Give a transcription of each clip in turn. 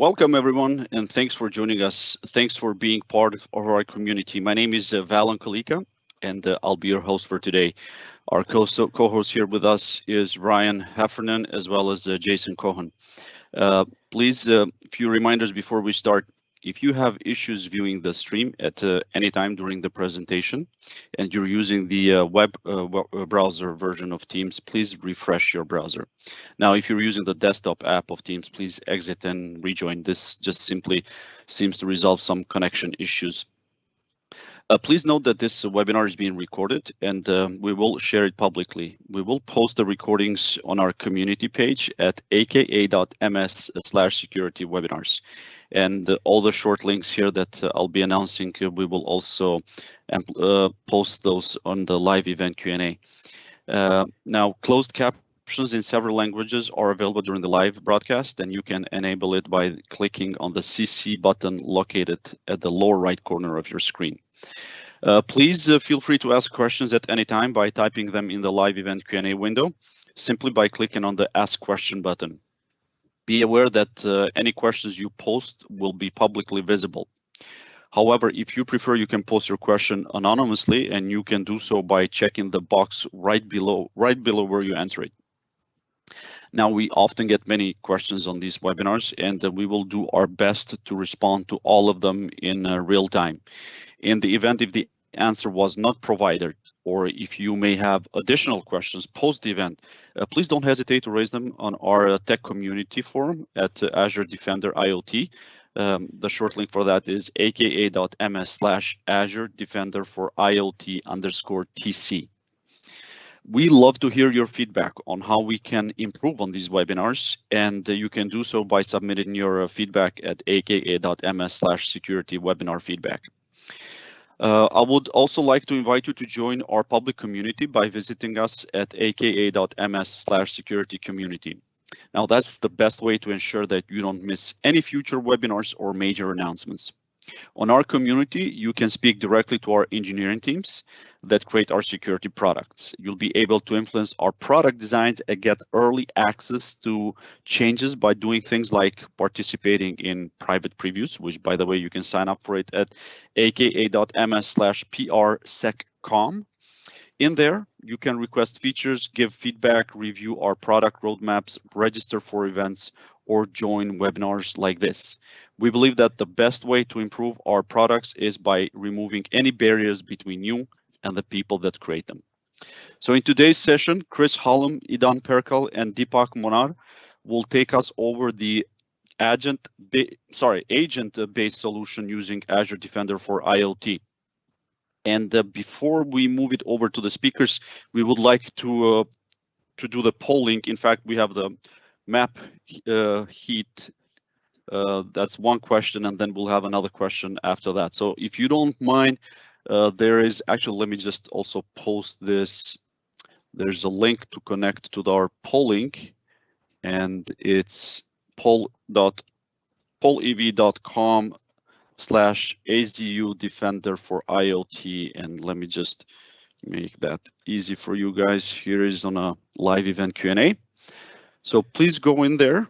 Welcome everyone, and thanks for joining us. Thanks for being part of our community. My name is Valon Kalika, and I'll be your host for today. Our co-host here with us is Ryan Heffernan, as well as Jason Cohen. Please, a few reminders before we start. If you have issues viewing the stream at any time during the presentation and you're using the web browser version of Teams, please refresh your browser. Now, if you're using the desktop app of Teams, please exit and rejoin. This just simply seems to resolve some connection issues. Please note that this webinar is being recorded and we will share it publicly. We will post the recordings on our community page at aka.ms/security webinars. And all the short links here that I'll be announcing, we will also post those on the live event Q&A. Now, closed captions in several languages are available during the live broadcast, and you can enable it by clicking on the CC button located at the lower right corner of your screen. Please feel free to ask questions at any time by typing them in the live event Q&A window, simply by clicking on the Ask Question button. Be aware that any questions you post will be publicly visible. However, if you prefer, you can post your question anonymously, and you can do so by checking the box right below where you enter it. Now, we often get many questions on these webinars, and we will do our best to respond to all of them in real time. In the event if the answer was not provided, or if you may have additional questions post the event, please don't hesitate to raise them on our tech community forum at Azure Defender IoT. The short link for that is aka.ms/Azure Defender for IoT_TC. We love to hear your feedback on how we can improve on these webinars, and you can do so by submitting your feedback at aka.ms/security webinar feedback. I would also like to invite you to join our public community by visiting us at aka.ms/security community. Now, that's the best way to ensure that you don't miss any future webinars or major announcements. On our community, you can speak directly to our engineering teams that create our security products. You'll be able to influence our product designs and get early access to changes by doing things like participating in private previews, which, by the way, you can sign up for it at aka.ms/prseccomm. In there, you can request features, give feedback, review our product roadmaps, register for events, or join webinars like this. We believe that the best way to improve our products is by removing any barriers between you and the people that create them. So in today's session, Chris Hallum, Idan Perkal, and Deepak Manohar will take us over the agent-based solution using Azure Defender for IoT. And before we move it over to the speakers, we would like to do the polling. In fact, we have the map heat. That's one question, and then we'll have another question after that. So if you don't mind, there is actually, let me just also post this. There's a link to connect to our polling, and it's poll.polev.com/AZU Defender for IoT. And let me just make that easy for you guys. Here is on a live event Q&A. So please go in there.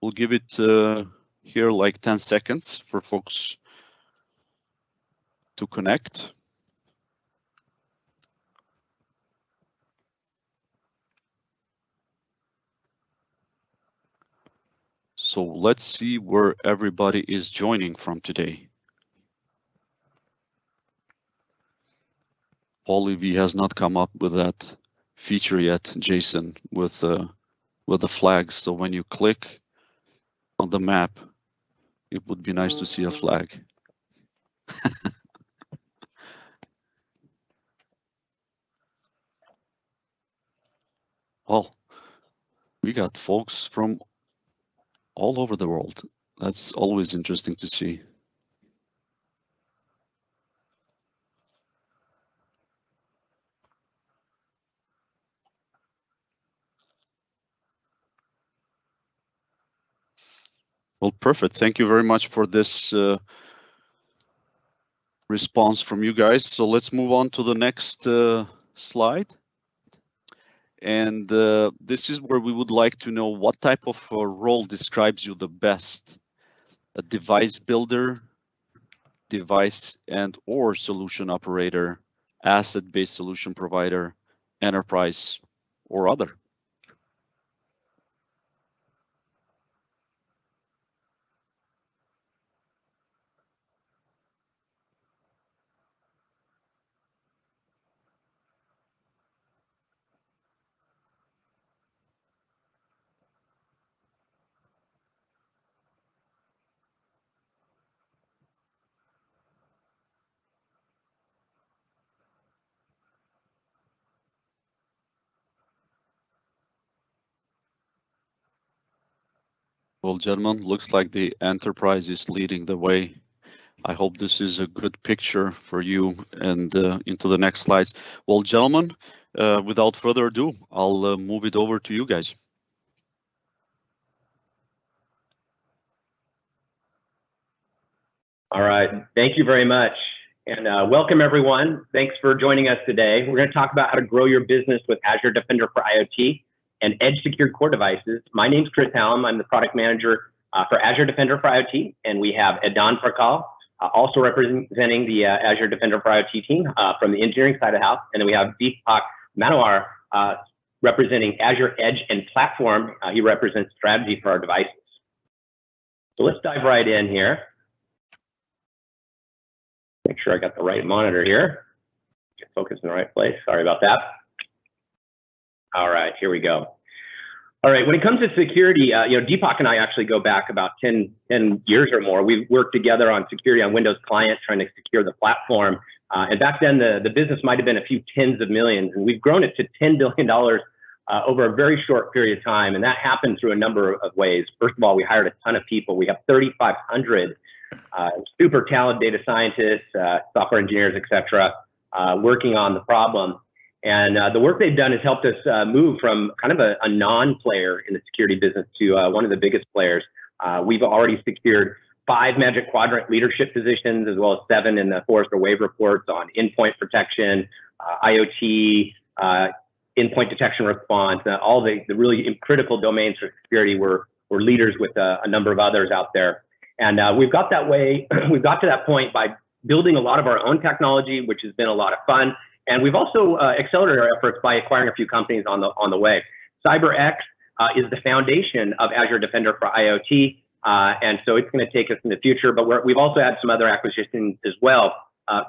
We'll give it here like 10 seconds for folks to connect. So let's see where everybody is joining from today. PoleV has not come up with that feature yet, Jason, with the flags. So when you click on the map, it would be nice to see a flag. Well, we got folks from all over the world. That's always interesting to see. Well, perfect. Thank you very much for this response from you guys. So let's move on to the next slide. And this is where we would like to know what type of role describes you the best: a device builder, device and or solution operator, asset-based solution provider, enterprise, or other. Well, gentlemen, looks like the enterprise is leading the way. I hope this is a good picture for you and into the next slides. Well, gentlemen, without further ado, I'll move it over to you guys. All right, thank you very much. And welcome everyone. Thanks for joining us today. We're going to talk about how to grow your business with Azure Defender for IoT and edge secured core devices. My name's Hallum. I'm the product manager for Azure Defender for IoT, and we have Idan Perkal, also representing the Azure Defender for IoT team from the engineering side of the house. And then we have Deepak Manohar representing Azure Edge and Platform. He represents strategy for our devices. So let's dive right in here. Make sure I got the right monitor here. Get focused in the right place. Sorry about that. All right, here we go. All right, when it comes to security, Deepak and I actually go back about 10 years or more. We've worked together on security on Windows clients, trying to secure the platform. And back then, the business might have been a few tens of millions, and we've grown it to $10 billion over a very short period of time. And that happened through a number of ways. First of all, we hired a ton of people. We have 3,500 super talented data scientists, software engineers, et cetera, working on the problem. And the work they've done has helped us move from kind of a non-player in the security business to one of the biggest players. We've already secured 5 Magic Quadrant leadership positions, as well as 7 in the Forrester Wave reports on endpoint protection, IoT, endpoint detection response, all the really critical domains for security. We're leaders with a number of others out there. And we've got that way, we've got to that point by building a lot of our own technology, which has been a lot of fun. And we've also accelerated our efforts by acquiring a few companies on the way. CyberX is the foundation of Azure Defender for IoT. And so it's going to take us in the future, but we've also had some other acquisitions as well.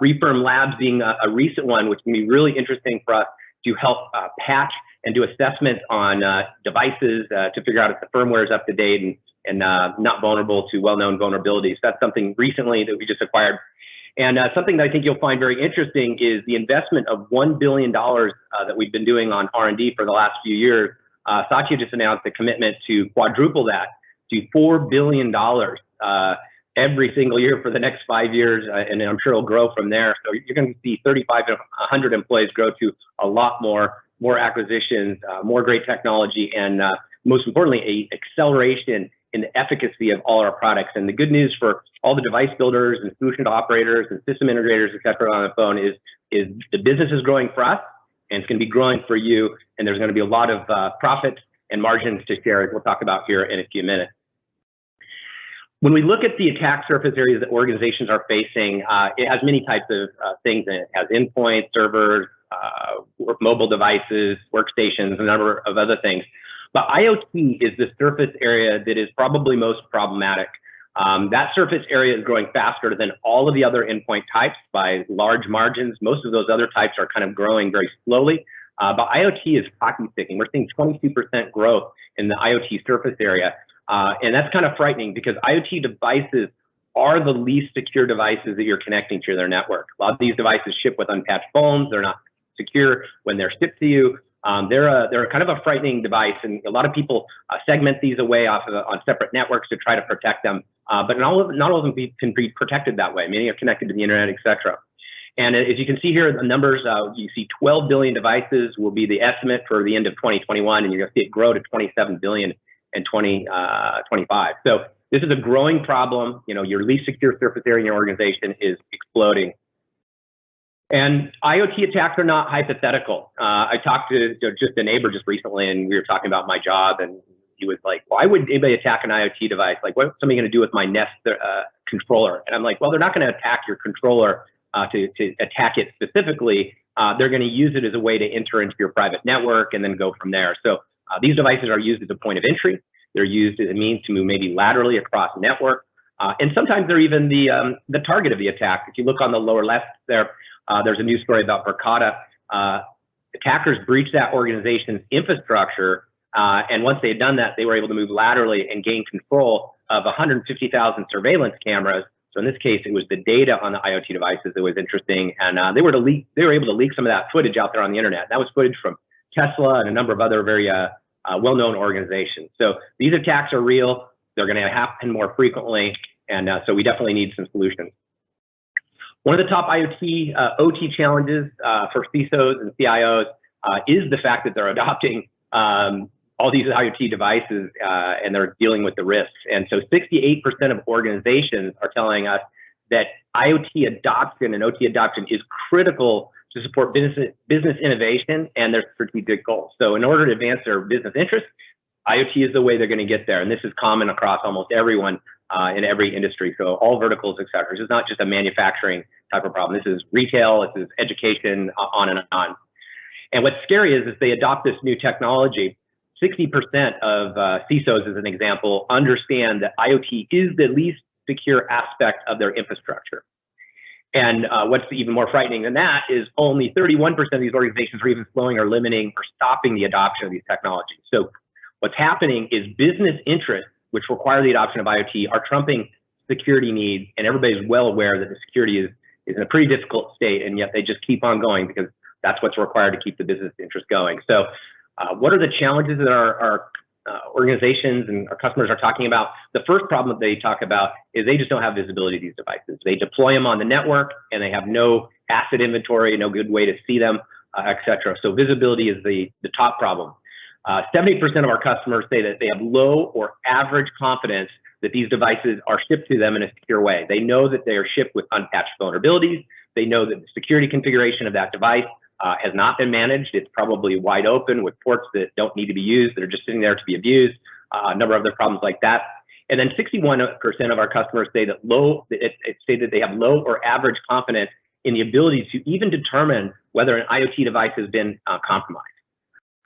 Refirm Labs being a recent one, which can be really interesting for us to help patch and do assessments on devices to figure out if the firmware is up to date and not vulnerable to well-known vulnerabilities. That's something recently that we just acquired. And something that I think you'll find very interesting is the investment of $1 billion that we've been doing on R&D for the last few years. Satya just announced a commitment to quadruple that to $4 billion every single year for the next 5 years, and I'm sure it'll grow from there. So you're going to see 35 to 100 employees grow to a lot more acquisitions, more great technology, and most importantly, a acceleration in the efficacy of all our products. And the good news for all the device builders and solution operators and system integrators, et cetera, on the phone is the business is growing for us, and it's going to be growing for you, and there's going to be a lot of profits and margins to share, as we'll talk about here in a few minutes. When we look at the attack surface areas that organizations are facing, it has many types of things in it. It has endpoints, servers, mobile devices, workstations, a number of other things. But IoT is the surface area that is probably most problematic. That surface area is growing faster than all of the other endpoint types by large margins. Most of those other types are kind of growing very slowly. But IoT is hockey sticking. We're seeing 22% growth in the IoT surface area. And that's kind of frightening because IoT devices are the least secure devices that you're connecting to their network. A lot of these devices ship with unpatched phones. They're not secure when they're shipped to you. They're kind of a frightening device, and a lot of people segment these away on separate networks to try to protect them. But not all of them can be protected that way. Many are connected to the internet, et cetera. And as you can see here, the numbers, you see 12 billion devices will be the estimate for the end of 2021, and you're going to see it grow to 27 billion in 2025. So this is a growing problem. You know, your least secure surface area in your organization is exploding. And IoT attacks are not hypothetical. I talked to just a neighbor just recently, and we were talking about my job, and he was like, why would anybody attack an IoT device? Like, what's somebody going to do with my Nest controller? And I'm like, well, they're not going to attack your controller to attack it specifically. They're going to use it as a way to enter into your private network and then go from there. So these devices are used as a point of entry. They're used as a means to move maybe laterally across network. And sometimes they're even the target of the attack. If you look on the lower left there, there's a news story about Perkal. Attackers breached that organization's infrastructure, and once they had done that, they were able to move laterally and gain control of 150,000 surveillance cameras. So in this case, it was the data on the IoT devices that was interesting, and they were able to leak some of that footage out there on the internet. That was footage from Tesla and a number of other very well-known organizations. So these attacks are real. They're going to happen more frequently, and so we definitely need some solutions. One of the top IoT, OT challenges for CISOs and CIOs is the fact that they're adopting all these IoT devices and they're dealing with the risks. And so 68% of organizations are telling us that IoT adoption and OT adoption is critical to support business innovation and their strategic goals. So in order to advance their business interests, IoT is the way they're going to get there. And this is common across almost everyone in every industry. So all verticals, et cetera. This is not just a manufacturing type of problem. This is retail, this is education, on and on. And what's scary is they adopt this new technology. 60% of CISOs, as an example, understand that IoT is the least secure aspect of their infrastructure. And what's even more frightening than that is only 31% of these organizations are even slowing or limiting or stopping the adoption of these technologies. So what's happening is business interests, which require the adoption of IoT, are trumping security needs, and everybody's well aware that the security is in a pretty difficult state, and yet they just keep on going because that's what's required to keep the business interest going. So what are the challenges that our organizations and our customers are talking about? The first problem that they talk about is they just don't have visibility of these devices. They deploy them on the network, and they have no asset inventory, no good way to see them, et cetera. So visibility is the top problem. 70% of our customers say that they have low or average confidence that these devices are shipped to them in a secure way. They know that they are shipped with unpatched vulnerabilities. They know that the security configuration of that device has not been managed. It's probably wide open with ports that don't need to be used, that are just sitting there to be abused, a number of other problems like that. And then 61% of our customers say that they have low or average confidence in the ability to even determine whether an IoT device has been compromised.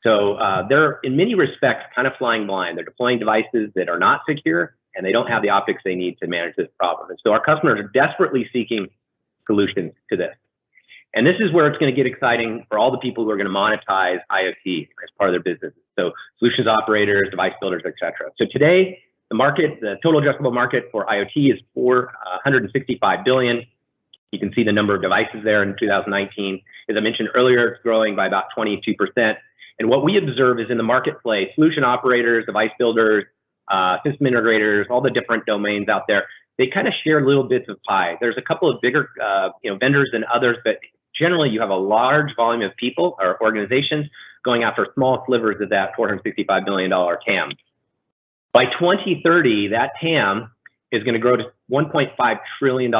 So they're, in many respects, kind of flying blind. They're deploying devices that are not secure, and they don't have the optics they need to manage this problem. And so our customers are desperately seeking solutions to this. And this is where it's going to get exciting for all the people who are going to monetize IoT as part of their business. So solutions operators, device builders, et cetera. So today, the total addressable market for IoT is $465 billion. You can see the number of devices there in 2019. As I mentioned earlier, it's growing by about 22%. And what we observe is in the marketplace, solution operators, device builders, system integrators, all the different domains out there, they kind of share little bits of pie. There's a couple of bigger vendors than others, but generally you have a large volume of people or organizations going after small slivers of that $465 billion TAM. By 2030, that TAM is going to grow to $1.5 trillion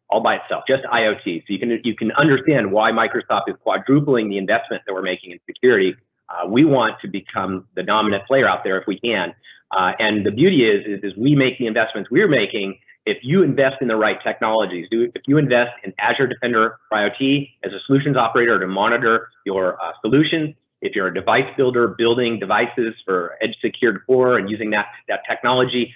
all by itself, just IoT. So you can understand why Microsoft is quadrupling the investment that we're making in security. We want to become the dominant player out there if we can. And the beauty is we make the investments we're making. If you invest in the right technologies, if you invest in Azure Defender for IoT as a solutions operator to monitor your solutions, if you're a device builder building devices for edge secured core and using that technology,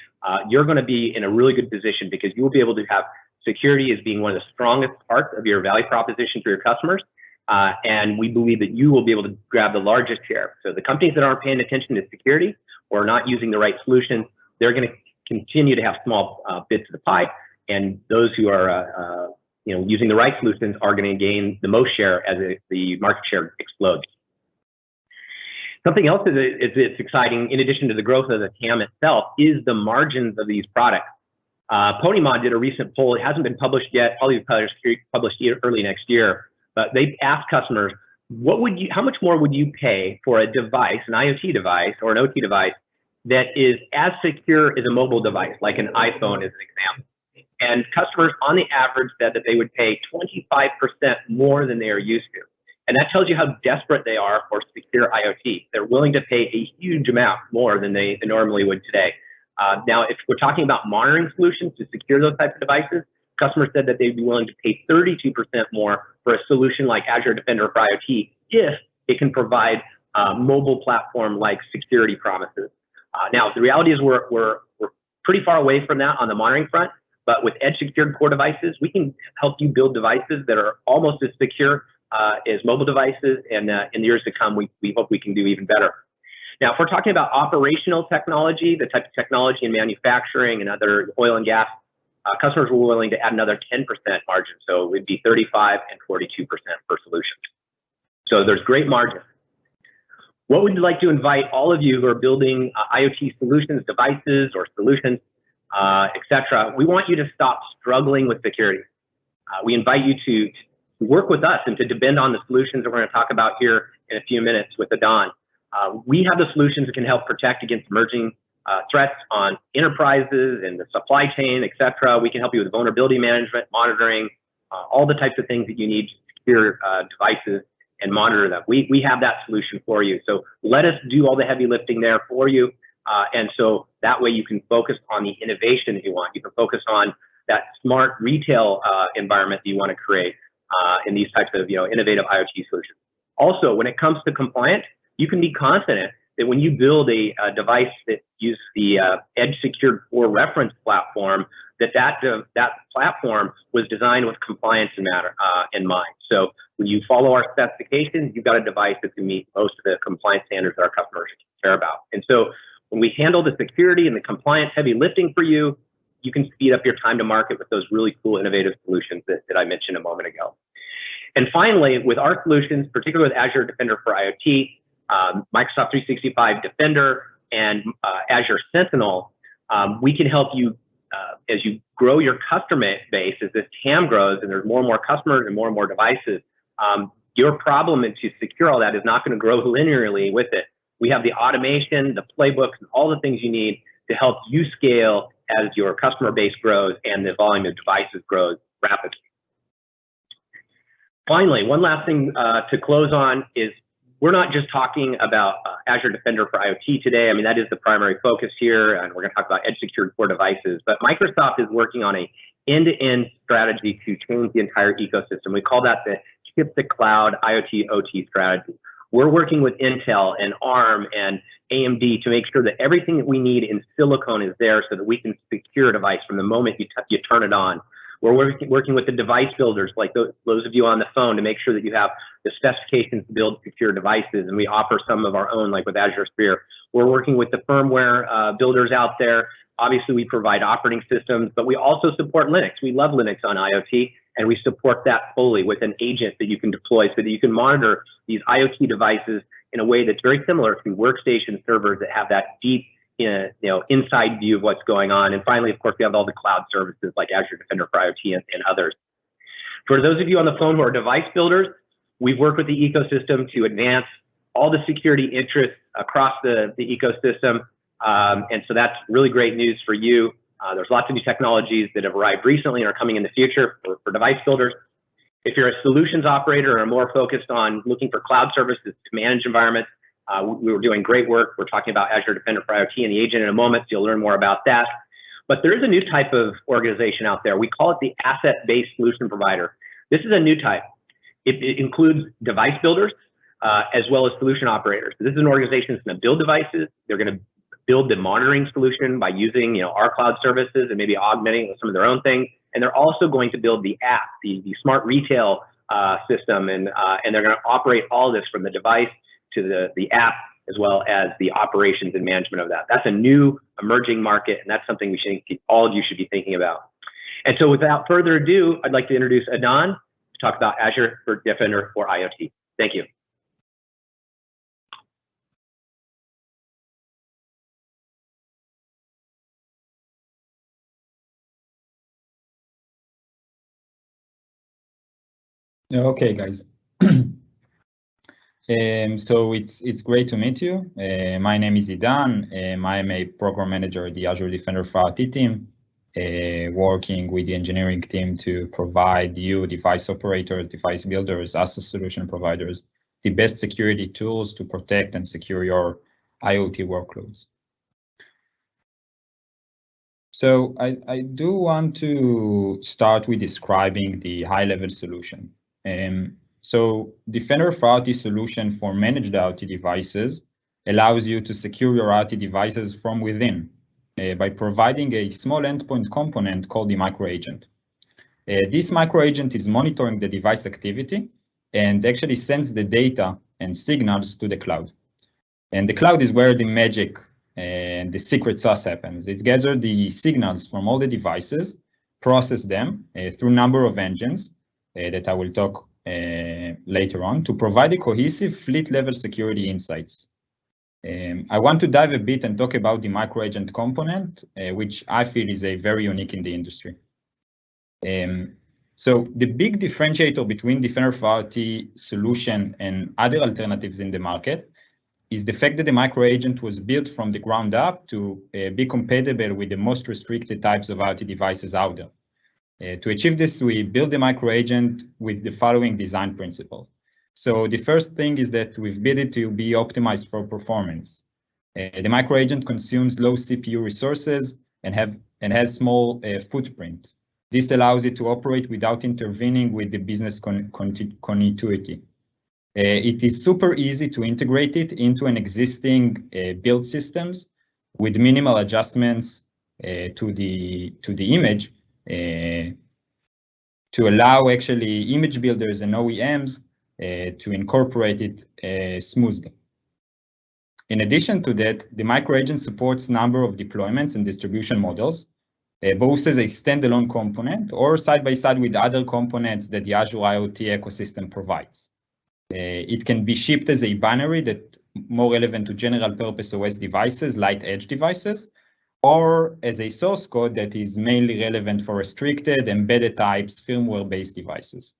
you're going to be in a really good position because you will be able to have security as being one of the strongest parts of your value proposition for your customers. And we believe that you will be able to grab the largest share. So the companies that aren't paying attention to security or not using the right solutions, they're going to continue to have small bits of the pie. And those who are using the right solutions are going to gain the most share as the market share explodes. Something else it's exciting, in addition to the growth of the TAM itself, is the margins of these products. Ponymon did a recent poll. It hasn't been published yet, probably published early next year. But they asked customers, how much more would you pay for a device, an IoT device or an OT device that is as secure as a mobile device, like an iPhone as an example? And customers on the average said that they would pay 25% more than they are used to. And that tells you how desperate they are for secure IoT. They're willing to pay a huge amount more than they normally would today. Now, if we're talking about monitoring solutions to secure those types of devices, customers said that they'd be willing to pay 32% more for a solution like Azure Defender for IoT if it can provide mobile platform-like security promises. Now, the reality is we're pretty far away from that on the monitoring front, but with edge-secured core devices, we can help you build devices that are almost as secure as mobile devices, and in the years to come, we hope we can do even better. Now, if we're talking about operational technology, the type of technology in manufacturing and other oil and gas, customers were willing to add another 10% margin, so it would be 35 and 42% per solution. So there's great margin. What we'd like to invite all of you who are building IoT solutions, devices, or solutions, etc., we want you to stop struggling with security. We invite you to work with us and to depend on the solutions that we're going to talk about here in a few minutes with Idan. We have the solutions that can help protect against emerging threats on enterprises and the supply chain, etc. We can help you with vulnerability management, monitoring, all the types of things that you need to secure devices and monitor them. We have that solution for you. So let us do all the heavy lifting there for you. And so that way you can focus on the innovation that you want. You can focus on that smart retail environment that you want to create in these types of innovative IoT solutions. Also, when it comes to compliance, you can be confident that when you build a device that uses the edge secured core reference platform, that platform was designed with compliance in mind. So when you follow our specifications, you've got a device that can meet most of the compliance standards that our customers care about. And so when we handle the security and the compliance heavy lifting for you, you can speed up your time to market with those really cool innovative solutions that I mentioned a moment ago. And finally, with our solutions, particularly with Azure Defender for IoT, Microsoft 365 Defender, and Azure Sentinel, we can help you as you grow your customer base, as this TAM grows and there's more and more customers and more devices. Your problem to secure all that is not going to grow linearly with it. We have the automation, the playbooks, and all the things you need to help you scale as your customer base grows and the volume of devices grows rapidly. Finally, one last thing to close on is we're not just talking about Azure Defender for IoT today. I mean, that is the primary focus here, and we're going to talk about edge-secured core devices. But Microsoft is working on an end-to-end strategy to change the entire ecosystem. We call that the chip-to-cloud IoT OT strategy. We're working with Intel and ARM and AMD to make sure that everything that we need in silicon is there so that we can secure a device from the moment you turn it on. We're working with the device builders, like those of you on the phone, to make sure that you have the specifications to build secure devices, and we offer some of our own, like with Azure Sphere. We're working with the firmware builders out there. Obviously, we provide operating systems, but we also support Linux. We love Linux on IoT, and we support that fully with an agent that you can deploy so that you can monitor these IoT devices in a way that's very similar to workstation servers that have that deep inside view of what's going on. And finally, of course, we have all the cloud services like Azure Defender for IoT and others. For those of you on the phone who are device builders, we've worked with the ecosystem to advance all the security interests across the ecosystem. And so that's really great news for you. There's lots of new technologies that have arrived recently and are coming in the future for device builders. If you're a solutions operator or are more focused on looking for cloud services to manage environments, we were doing great work. We're talking about Azure Defender for IoT and the agent in a moment, so you'll learn more about that. But there is a new type of organization out there. We call it the asset-based solution provider. This is a new type. It includes device builders as well as solution operators. So this is an organization that's going to build devices. They're going to build the monitoring solution by using our cloud services and maybe augmenting with some of their own things. And they're also going to build the app, the smart retail system, and they're going to operate all this from the device to the app, as well as the operations and management of that. That's a new emerging market, and that's something all of you should be thinking about. And so without further ado, I'd like to introduce Idan to talk about Azure Defender for IoT. Thank you. Okay, guys. So it's great to meet you. My name is Idan. I'm a program manager at the Azure Defender for IoT team. working with the engineering team to provide you, device operators, device builders, Azure solution providers, the best security tools to protect and secure your IoT workloads. So I do want to start with describing the high-level solution. So Defender for IoT solution for managed IoT devices allows you to secure your IoT devices from within by providing a small endpoint component called the microagent. This microagent is monitoring the device activity and actually sends the data and signals to the cloud. And the cloud is where the magic and the secret sauce happens. It's gather the signals from all the devices, process them through a number of engines that I will talk later on to provide a cohesive fleet-level security insights. I want to dive a bit and talk about the microagent component, which I feel is a very unique in the industry. So the big differentiator between Defender for IoT solution and other alternatives in the market is the fact that the microagent was built from the ground up to be compatible with the most restricted types of IoT devices out there. To achieve this, we built the microagent with the following design principle. So the first thing is that we've built it to be optimized for performance. The microagent consumes low CPU resources and has small footprint. This allows it to operate without intervening with the business continuity. It is super easy to integrate it into an existing build systems with minimal adjustments to the image to allow actually image builders and OEMs to incorporate it smoothly. In addition to that, the microagent supports a number of deployments and distribution models, both as a standalone component or side by side with other components that the Azure IoT ecosystem provides. It can be shipped as a binary that more relevant to general purpose OS devices, light edge devices, or as a source code that is mainly relevant for restricted embedded types firmware-based devices.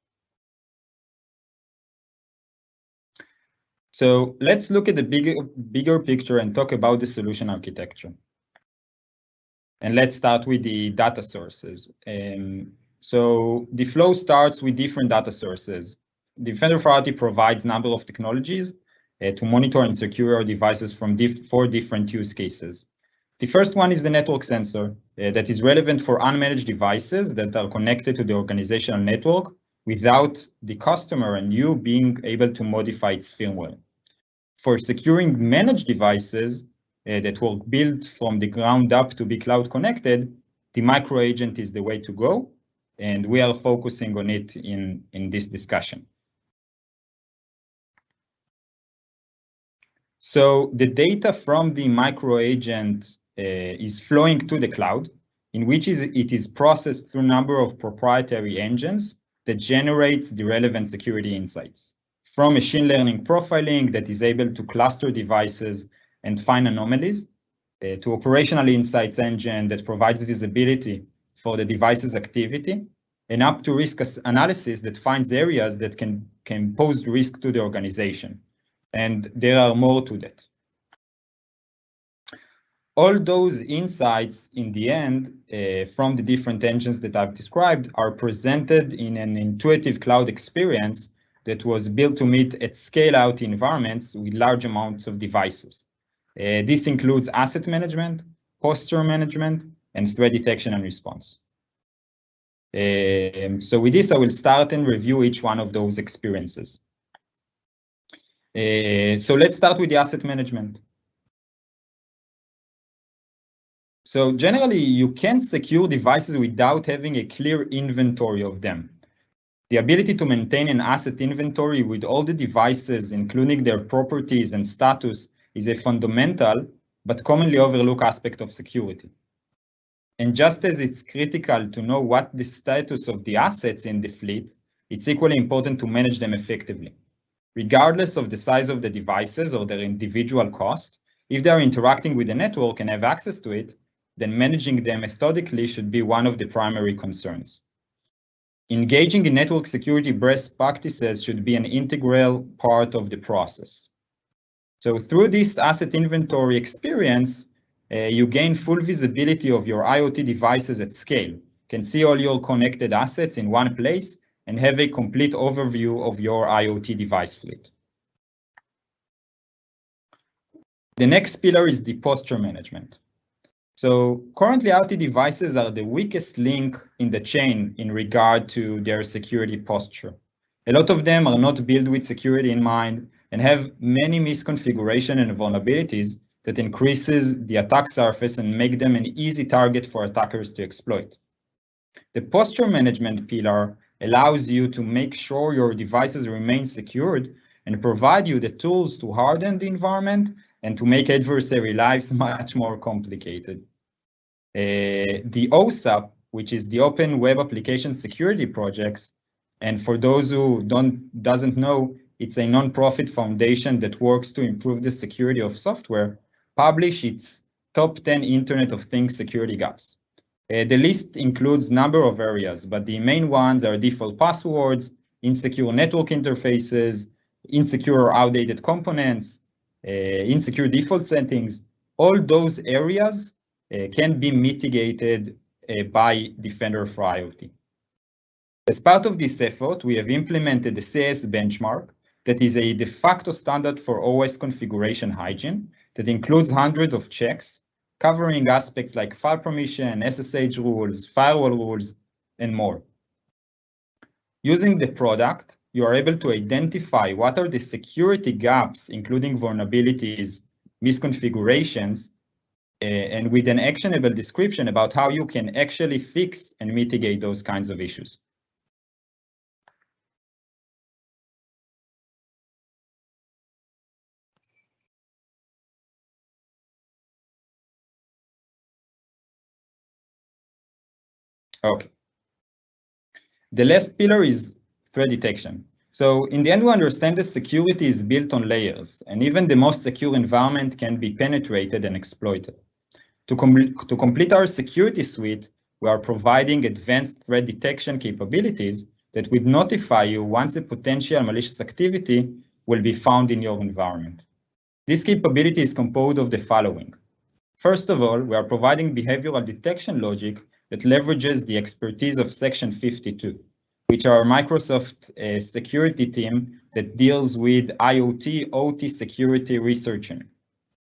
So let's look at the bigger picture and talk about the solution architecture. And let's start with the data sources. So the flow starts with different data sources. Defender for IoT provides a number of technologies to monitor and secure our devices from four different use cases. The first one is the network sensor that is relevant for unmanaged devices that are connected to the organizational network without the customer and you being able to modify its firmware. For securing managed devices that were built from the ground up to be cloud connected, the microagent is the way to go, and we are focusing on it in this discussion. So the data from the microagent is flowing to the cloud, in which it is processed through a number of proprietary engines that generates the relevant security insights. From machine learning profiling that is able to cluster devices and find anomalies, to operational insights engine that provides visibility for the device's activity, and up to risk analysis that finds areas that can pose risk to the organization. And there are more to that. All those insights in the end from the different engines that I've described are presented in an intuitive cloud experience that was built to meet at scale out environments with large amounts of devices. This includes asset management, posture management, and threat detection and response. So with this, I will start and review each one of those experiences. So let's start with the asset management. So generally, you can't secure devices without having a clear inventory of them. The ability to maintain an asset inventory with all the devices, including their properties and status, is a fundamental but commonly overlooked aspect of security. And just as it's critical to know what the status of the assets in the fleet, it's equally important to manage them effectively. Regardless of the size of the devices or their individual cost, if they are interacting with the network and have access to it, then managing them methodically should be one of the primary concerns. Engaging in network security best practices should be an integral part of the process. So through this asset inventory experience, you gain full visibility of your IoT devices at scale, can see all your connected assets in one place, and have a complete overview of your IoT device fleet. The next pillar is the posture management. So currently IoT devices are the weakest link in the chain in regard to their security posture. A lot of them are not built with security in mind and have many misconfiguration and vulnerabilities that increases the attack surface and make them an easy target for attackers to exploit. The posture management pillar allows you to make sure your devices remain secured and provide you the tools to harden the environment and to make adversary lives much more complicated. The OSAP, which is the Open Web Application Security Projects, and for those who doesn't know, it's a non-profit foundation that works to improve the security of software, publish its top 10 Internet of Things security gaps. The list includes number of areas, but the main ones are default passwords, insecure network interfaces, insecure or outdated components, insecure default settings. All those areas can be mitigated by Defender for IoT. As part of this effort, we have implemented the CS benchmark that is a de facto standard for OS configuration hygiene that includes hundreds of checks covering aspects like file permission, SSH rules, firewall rules, and more. Using the product, you are able to identify what are the security gaps, including vulnerabilities, misconfigurations, and with an actionable description about how you can actually fix and mitigate those kinds of issues. Okay. The last pillar is threat detection. So in the end, we understand that security is built on layers, and even the most secure environment can be penetrated and exploited. To complete our security suite, we are providing advanced threat detection capabilities that would notify you once a potential malicious activity will be found in your environment. This capability is composed of the following. First of all, we are providing behavioral detection logic that leverages the expertise of Section 52, which are Microsoft security team that deals with IoT, OT security researching.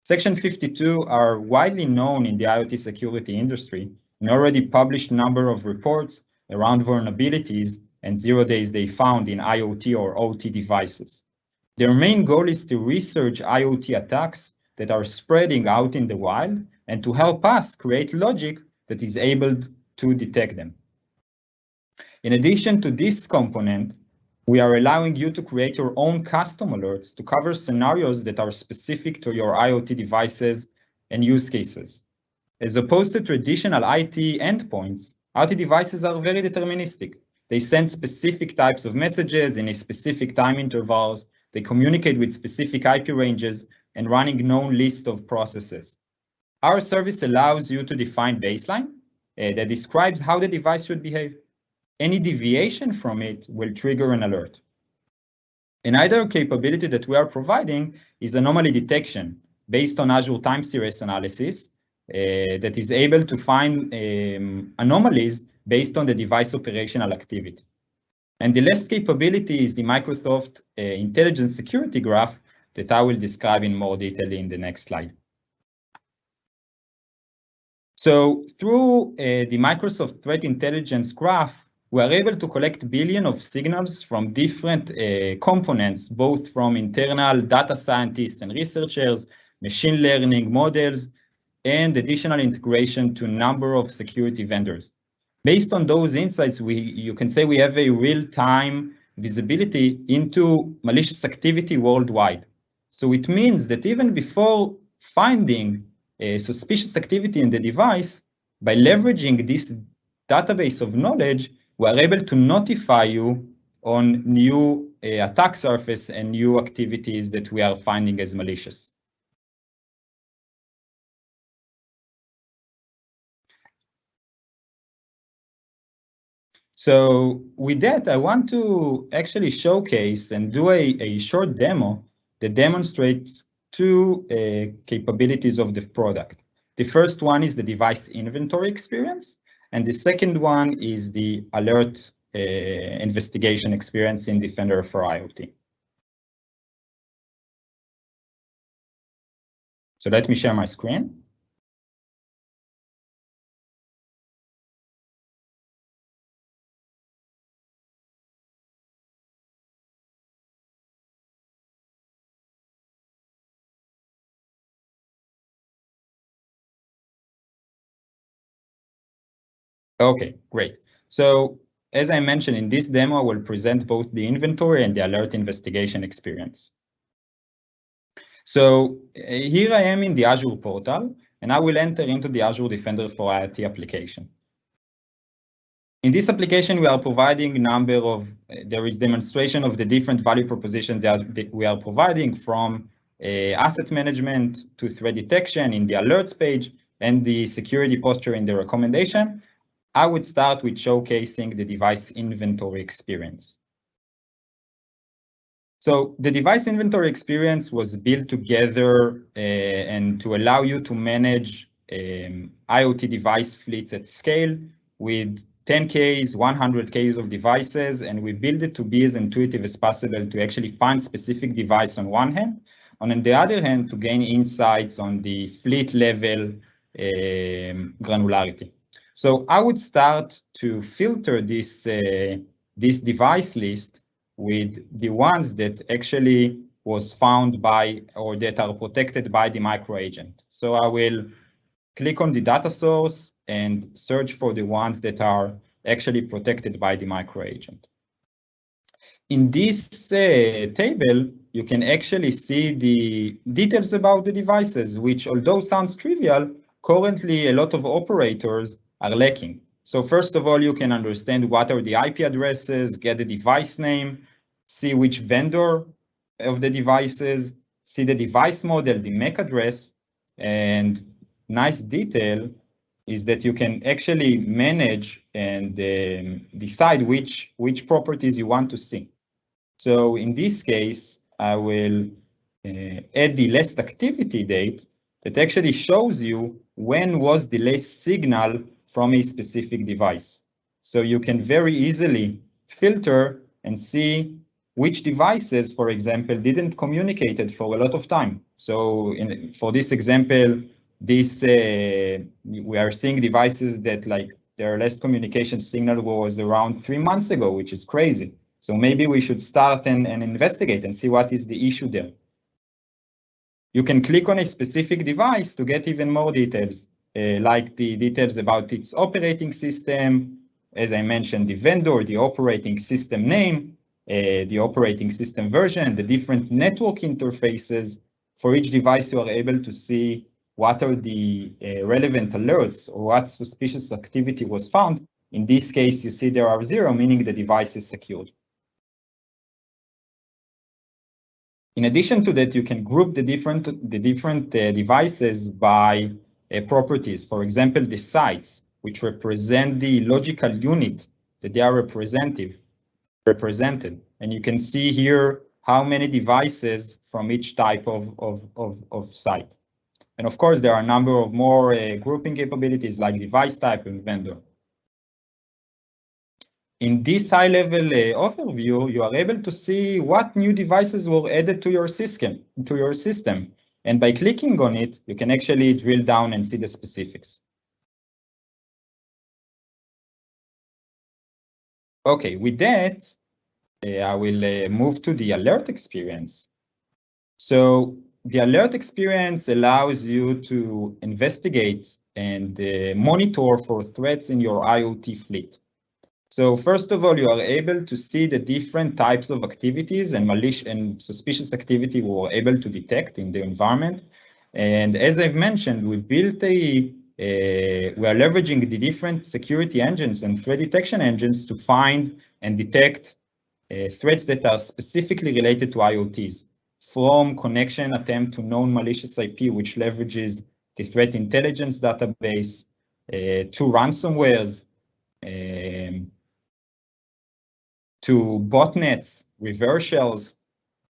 Section 52 are widely known in the IoT security industry and already published a number of reports around vulnerabilities and 0 days they found in IoT or OT devices. Their main goal is to research IoT attacks that are spreading out in the wild and to help us create logic that is able to detect them. In addition to this component, we are allowing you to create your own custom alerts to cover scenarios that are specific to your IoT devices and use cases. As opposed to traditional IT endpoints, IoT devices are very deterministic. They send specific types of messages in a specific time intervals. They communicate with specific IP ranges and running known list of processes. Our service allows you to define baseline that describes how the device should behave. Any deviation from it will trigger an alert. Another capability that we are providing is anomaly detection based on Azure time series analysis that is able to find anomalies based on the device operational activity. And the last capability is the Microsoft Intelligent Security Graph that I will describe in more detail in the next slide. So through the Microsoft Threat Intelligence Graph, we are able to collect billions of signals from different components, both from internal data scientists and researchers, machine learning models, and additional integration to a number of security vendors. Based on those insights, you can say we have a real-time visibility into malicious activity worldwide. So it means that even before finding a suspicious activity in the device, by leveraging this database of knowledge, we are able to notify you on new attack surface and new activities that we are finding as malicious. So with that, I want to actually showcase and do a short demo that demonstrates two capabilities of the product. The first one is the device inventory experience, and the second one is the alert investigation experience in Defender for IoT. So let me share my screen. Okay, great. So as I mentioned, in this demo, I will present both the inventory and the alert investigation experience. So here I am in the Azure portal, and I will enter into the Azure Defender for IoT application. In this application, we are providing a number of, there is demonstration of the different value propositions that we are providing, from asset management to threat detection in the alerts page and the security posture in the recommendation. I would start with showcasing the device inventory experience. So the device inventory experience was built together and to allow you to manage IoT device fleets at scale with 10Ks, 100Ks of devices, and we built it to be as intuitive as possible to actually find specific device on one hand, and on the other hand, to gain insights on the fleet level granularity. So I would start to filter this device list with the ones that actually was found by or that are protected by the micro agent. So I will click on the data source and search for the ones that are actually protected by the micro agent. In this table, you can actually see the details about the devices, which, although sounds trivial, currently a lot of operators are lacking. So first of all, you can understand what are the IP addresses, get the device name, see which vendor of the devices, see the device model, the MAC address, and nice detail is that you can actually manage and decide which properties you want to see. So in this case, I will add the last activity date that actually shows you when was the last signal from a specific device. So you can very easily filter and see which devices, for example, didn't communicate it for a lot of time. So for this example, we are seeing devices that like their last communication signal was around 3 months ago, which is crazy. So maybe we should start and investigate and see what is the issue there. You can click on a specific device to get even more details, like the details about its operating system, as I mentioned, the vendor, the operating system name, the operating system version, the different network interfaces. For each device, you are able to see what are the relevant alerts or what suspicious activity was found. In this case, you see there are 0, meaning the device is secured. In addition to that, you can group the different devices by properties. For example, the sites, which represent the logical unit that they are represented. And you can see here how many devices from each type of site. And of course, there are a number of more grouping capabilities like device type and vendor. In this high-level overview, you are able to see what new devices were added to your system. And by clicking on it, you can actually drill down and see the specifics. Okay, with that, I will move to the alert experience. So the alert experience allows you to investigate and monitor for threats in your IoT fleet. So first of all, you are able to see the different types of activities and malicious and suspicious activity we were able to detect in the environment. And as I've mentioned, we built we are leveraging the different security engines and threat detection engines to find and detect threats that are specifically related to IoTs, from connection attempt to known malicious IP, which leverages the threat intelligence database, to ransomwares, to botnets, reverse shells.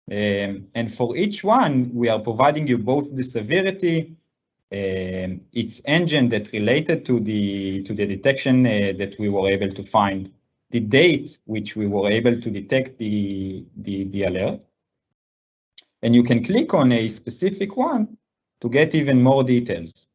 And for each one, we are providing you both the severity its engine that related to the detection that we were able to find, the date which we were able to detect the alert. And you can click on a specific one to get even more details.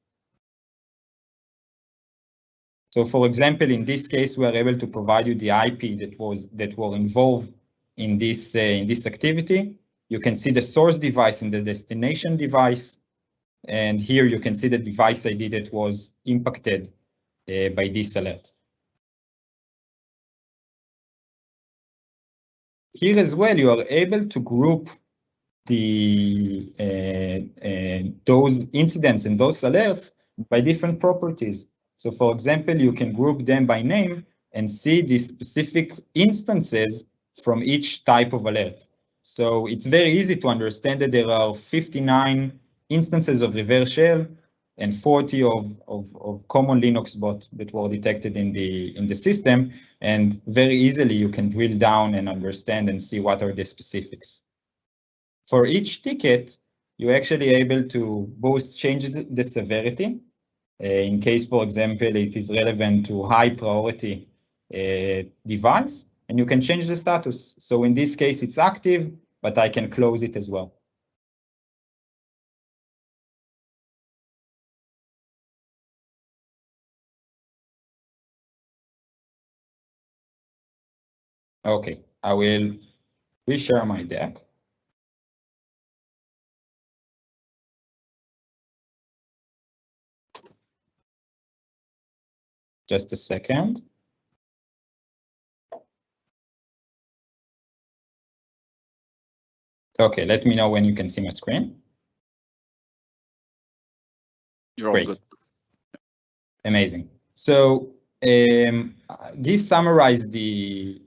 So for example, in this case, we are able to provide you the IP that were involved in this activity. You can see the source device and the destination device. And here you can see the device ID that was impacted by this alert. Here as well, you are able to group those incidents and those alerts by different properties. So for example, you can group them by name and see the specific instances from each type of alert. So it's very easy to understand that there are 59 instances of reverse shell and 40 of common Linux bot that were detected in the system. And very easily you can drill down and understand and see what are the specifics. For each ticket, you're actually able to both change the severity. In case, for example, it is relevant to high priority device, and you can change the status. So in this case, it's active, but I can close it as well. Okay, I will reshare my deck. Just a second. Okay, let me know when you can see my screen. You're all Great. good. Amazing. So this summarizes the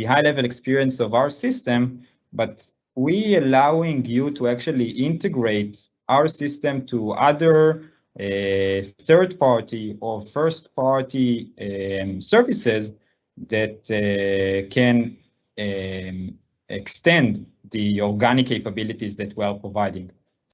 high-level experience of our system, but we allowing you to actually integrate our system to other third-party or first-party services that can extend the organic capabilities that we are providing,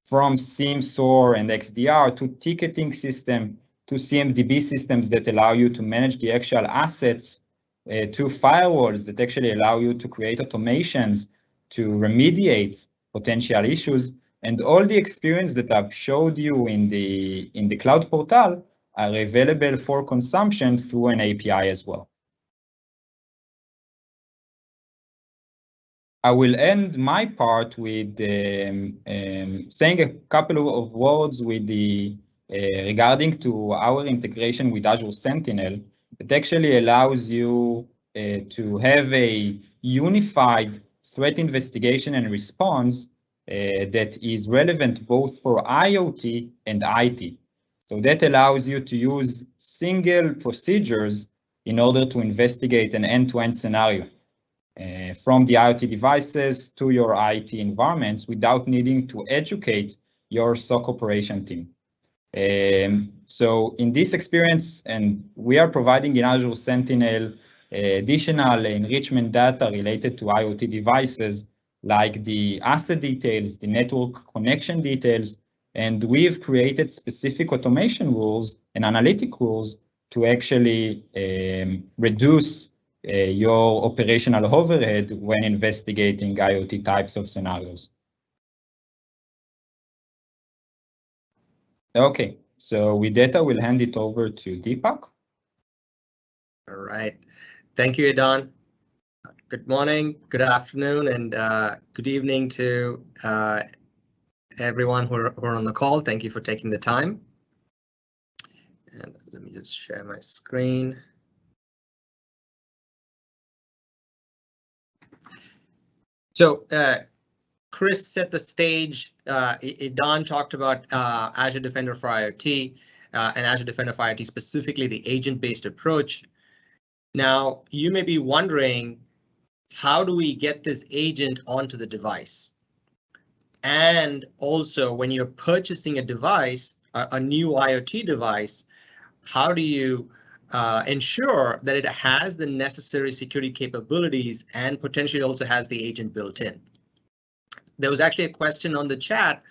from SIEM, SOAR, and XDR to ticketing system, to CMDB systems that allow you to manage the actual assets, to firewalls that actually allow you to create automations to remediate potential issues. And all the experience that I've showed you in the cloud portal are available for consumption through an API as well. I will end my part with saying a couple of words with regarding to our integration with Azure Sentinel. It actually allows you to have a unified threat investigation and response that is relevant both for IoT and IT. So that allows you to use single procedures in order to investigate an end-to-end scenario. From the IoT devices to your IT environments without needing to educate your SOC operation team. So in this experience, and we are providing in Azure Sentinel additional enrichment data related to IoT devices, like the asset details, the network connection details, and we've created specific automation rules and analytic rules to actually reduce your operational overhead when investigating IoT types of scenarios. Okay, so with that, I will hand it over to Deepak. All right, thank you, Idan. Good morning, good afternoon, and good evening to everyone who are on the call. Thank you for taking the time. And let me just share my screen. So Chris set the stage. Idan talked about Azure Defender for IoT and Azure Defender for IoT, specifically the agent-based approach. Now, you may be wondering, how do we get this agent onto the device? And also, when you're purchasing a device, a new IoT device, how do you ensure that it has the necessary security capabilities and potentially also has the agent built in? There was actually a question on the chat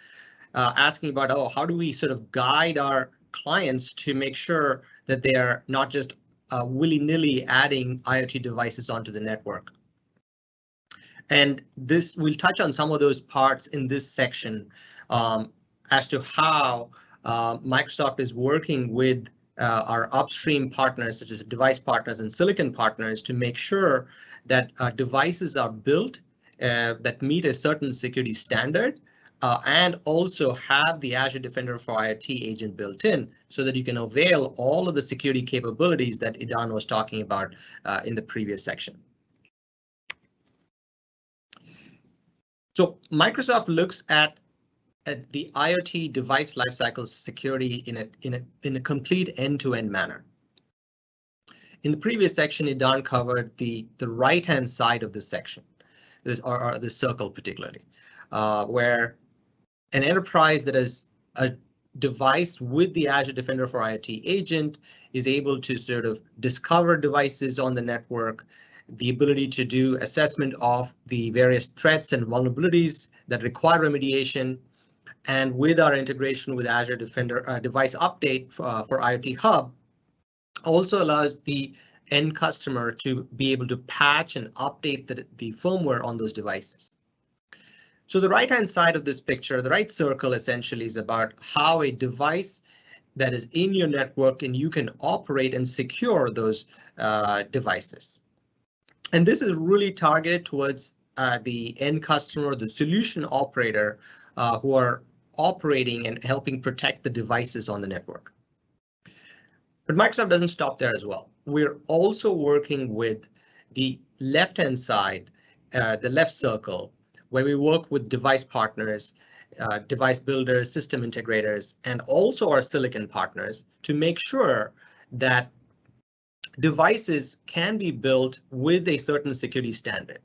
asking about, oh, how do we sort of guide our clients to make sure that they are not just willy-nilly adding IoT devices onto the network. And this, we'll touch on some of those parts in this section as to how Microsoft is working with our upstream partners, such as device partners and silicon partners, to make sure that devices are built that meet a certain security standard and also have the Azure Defender for IoT agent built in so that you can avail all of the security capabilities that Idan was talking about in the previous section. So Microsoft looks at the IoT device lifecycle security in a complete end-to-end manner. In the previous section, Idan covered the right-hand side of this section, or this circle particularly, where an enterprise that has a device with the Azure Defender for IoT agent is able to sort of discover devices on the network, the ability to do assessment of the various threats and vulnerabilities that require remediation. And with our integration with Azure Defender device update for IoT Hub, also allows the end customer to be able to patch and update the firmware on those devices. So the right-hand side of this picture, the right circle essentially is about how a device that is in your network and you can operate and secure those devices. And this is really targeted towards the end customer, the solution operator who are operating and helping protect the devices on the network. But Microsoft doesn't stop there as well. We're also working with the left-hand side, the left circle, where we work with device partners, device builders, system integrators, and also our silicon partners to make sure that devices can be built with a certain security standard.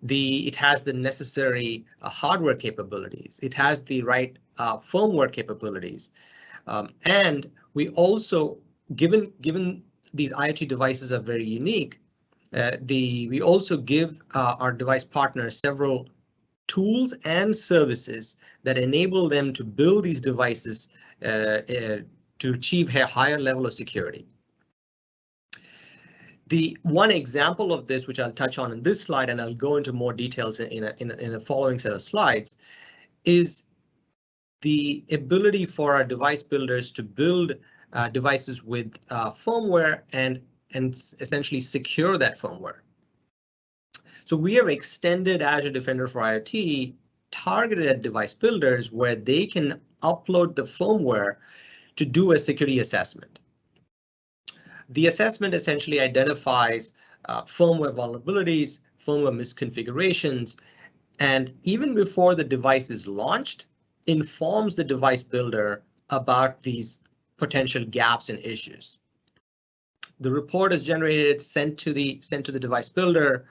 It has the necessary hardware capabilities. It has the right firmware capabilities. And we also, given these IoT devices are very unique, we also give our device partners several tools and services that enable them to build these devices to achieve a higher level of security. The one example of this, which I'll touch on in this slide, and I'll go into more details in a following set of slides, is the ability for our device builders to build devices with firmware and essentially secure that firmware. So we have extended Azure Defender for IoT targeted at device builders where they can upload the firmware to do a security assessment. The assessment essentially identifies firmware vulnerabilities, firmware misconfigurations, and even before the device is launched, informs the device builder about these potential gaps and issues. The report is generated, sent to the device builder,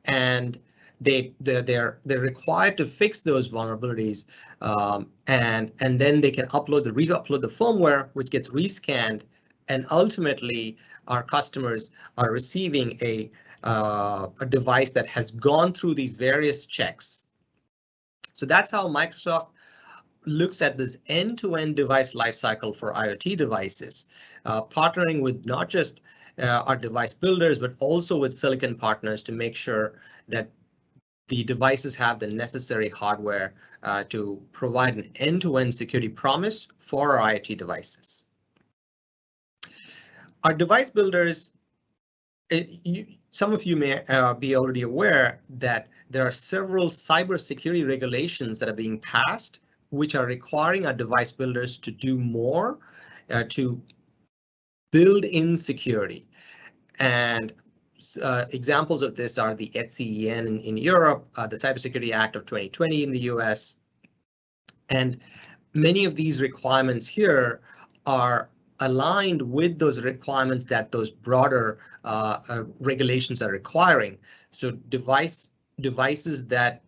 and they're required to fix those vulnerabilities, and then they can re-upload the firmware, which gets rescanned, and ultimately our customers are receiving a device that has gone through these various checks. So that's how Microsoft looks at this end-to-end device lifecycle for IoT devices, partnering with not just our device builders, but also with silicon partners to make sure that the devices have the necessary hardware to provide an end-to-end security promise for our IoT devices. Our device builders, some of you may be already aware that there are several cybersecurity regulations that are being passed, which are requiring our device builders to do more to build in security. And examples of this are the ETSI-EN in Europe, the Cybersecurity Act of 2020 in the US. And many of these requirements here are aligned with those requirements that those broader regulations are requiring. So devices that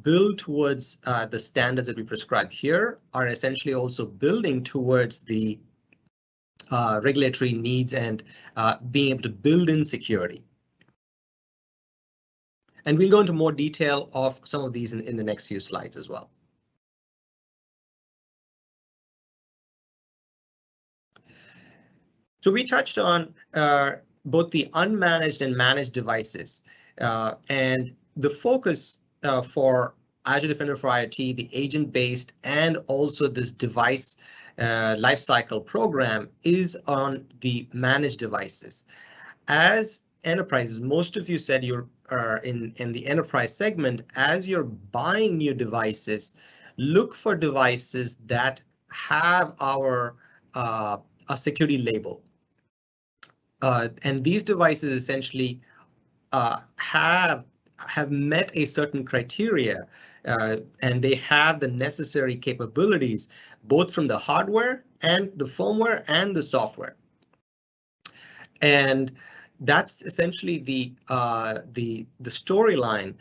build towards the standards that we prescribe here are essentially also building towards the regulatory needs and being able to build in security. And we'll go into more detail of some of these in the next few slides as well. So we touched on both the unmanaged and managed devices, and the focus for Azure Defender for IoT, the agent-based, and also this device lifecycle program is on the managed devices. As enterprises, most of you said you're in the enterprise segment. As you're buying new devices, look for devices that have our a security label. And these devices essentially have met a certain criteria, and they have the necessary capabilities, both from the hardware and the firmware and the software. And that's essentially the storyline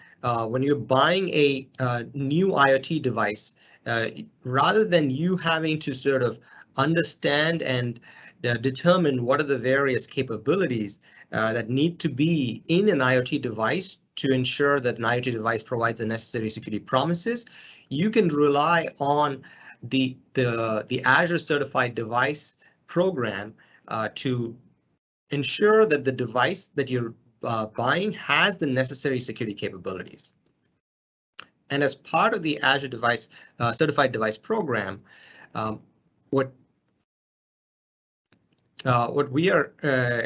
when you're buying a new IoT device. Rather than you having to sort of understand and determine what are the various capabilities that need to be in an IoT device to ensure that an IoT device provides the necessary security promises, you can rely on the Azure Certified Device program to ensure that the device that you're buying has the necessary security capabilities. And as part of the Azure Certified Device program, what we are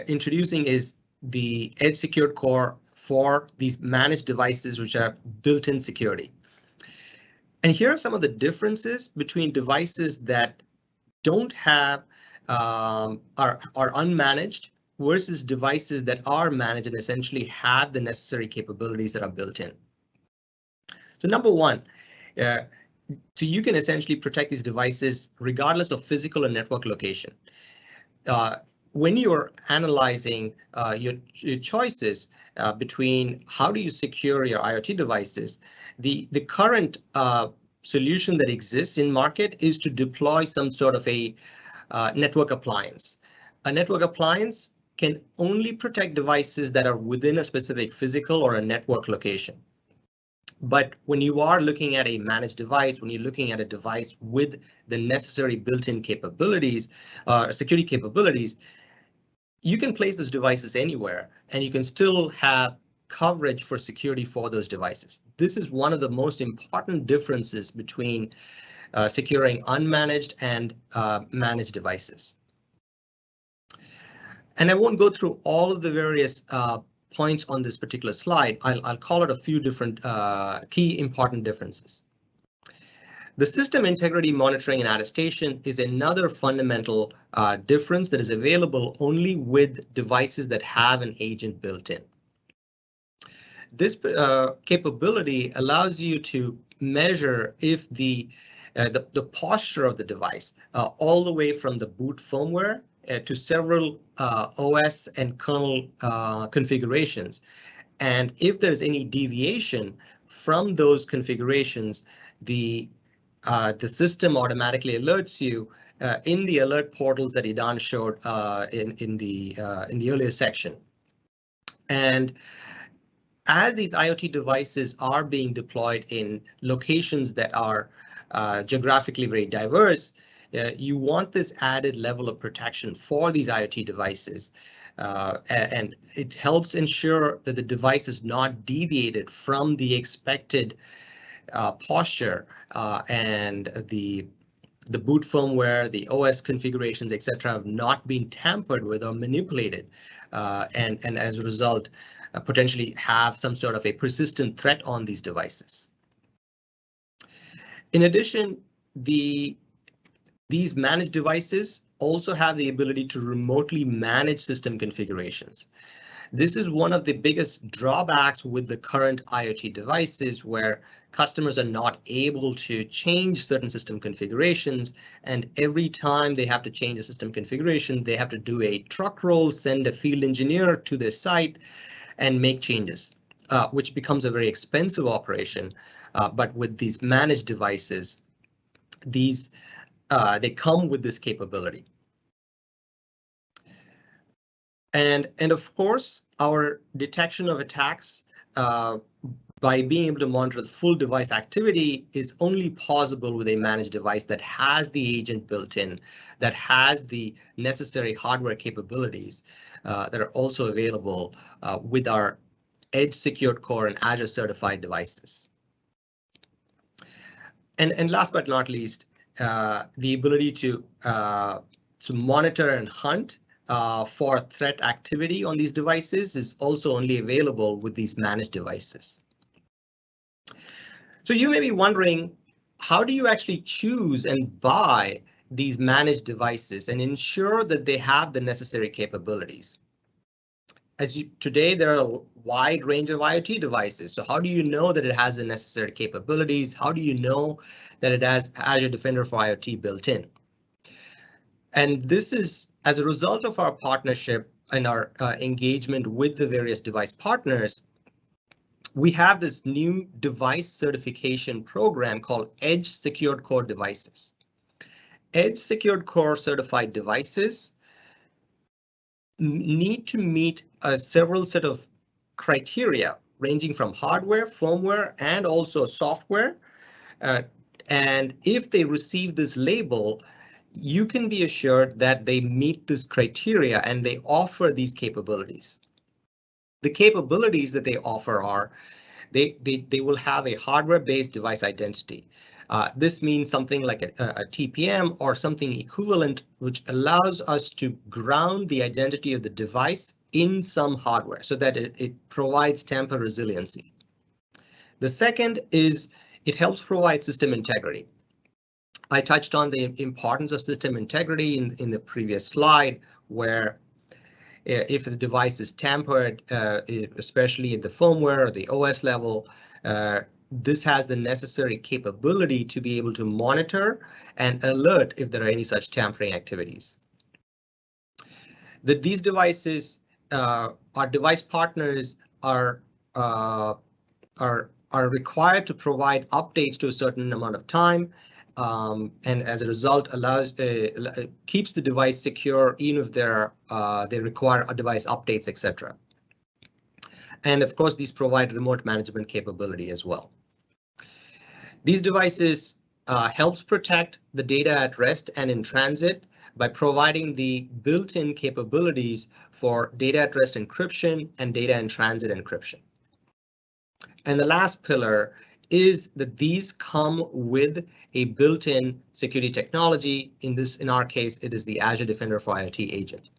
introducing is the Edge Secured Core for these managed devices, which are built-in security. And here are some of the differences between devices that don't have are unmanaged versus devices that are managed and essentially have the necessary capabilities that are built in. So number one, so you can essentially protect these devices regardless of physical and network location. When you're analyzing your choices between how do you secure your IoT devices, the current solution that exists in market is to deploy some sort of a network appliance. A network appliance can only protect devices that are within a specific physical or a network location. But when you are looking at a managed device, when you're looking at a device with the necessary built-in capabilities, security capabilities, you can place those devices anywhere and you can still have coverage for security for those devices. This is one of the most important differences between securing unmanaged and managed devices. And I won't go through all of the various points on this particular slide. I'll call it a few different key important differences. The system integrity monitoring and attestation is another fundamental difference that is available only with devices that have an agent built in. This capability allows you to measure if the posture of the device all the way from the boot firmware to several OS and kernel configurations. And if there's any deviation from those configurations, the system automatically alerts you in the alert portals that Idan showed in the earlier section. And as these IoT devices are being deployed in locations that are geographically very diverse, you want this added level of protection for these IoT devices, and it helps ensure that the device is not deviated from the expected posture and the boot firmware, the OS configurations, etc., have not been tampered with or manipulated, and as a result, potentially have some sort of a persistent threat on these devices. In addition, these managed devices also have the ability to remotely manage system configurations. This is one of the biggest drawbacks with the current IoT devices, where customers are not able to change certain system configurations, and every time they have to change a system configuration, they have to do a truck roll, send a field engineer to their site, and make changes, which becomes a very expensive operation. But with these managed devices, they come with this capability. And of course, our detection of attacks by being able to monitor the full device activity is only possible with a managed device that has the agent built in, that has the necessary hardware capabilities that are also available with our Edge Secured Core and Azure certified devices. And last but not least, the ability to monitor and hunt for threat activity on these devices is also only available with these managed devices. So you may be wondering, how do you actually choose and buy these managed devices and ensure that they have the necessary capabilities? Today, there are a wide range of IoT devices. So how do you know that it has the necessary capabilities? How do you know that it has Azure Defender for IoT built in? And this is as a result of our partnership and our engagement with the various device partners. We have this new device certification program called Edge Secured Core Devices. Edge Secured Core certified devices need to meet several set of criteria ranging from hardware, firmware, and also software. And if they receive this label, you can be assured that they meet this criteria and they offer these capabilities. The capabilities that they offer are they will have a hardware-based device identity. This means something like a TPM or something equivalent, which allows us to ground the identity of the device in some hardware so that it provides tamper resiliency. The second is it helps provide system integrity. I touched on the importance of system integrity in the previous slide, where if the device is tampered, especially at the firmware or the OS level, this has the necessary capability to be able to monitor and alert if there are any such tampering activities. These devices, our device partners are required to provide updates to a certain amount of time. And as a result, keeps the device secure even if they require a device updates, etc. And of course, these provide remote management capability as well. These devices helps protect the data at rest and in transit by providing the built-in capabilities for data at rest encryption and data in transit encryption. And the last pillar is that these come with a built-in security technology. In our case, it is the Azure Defender for IoT agent.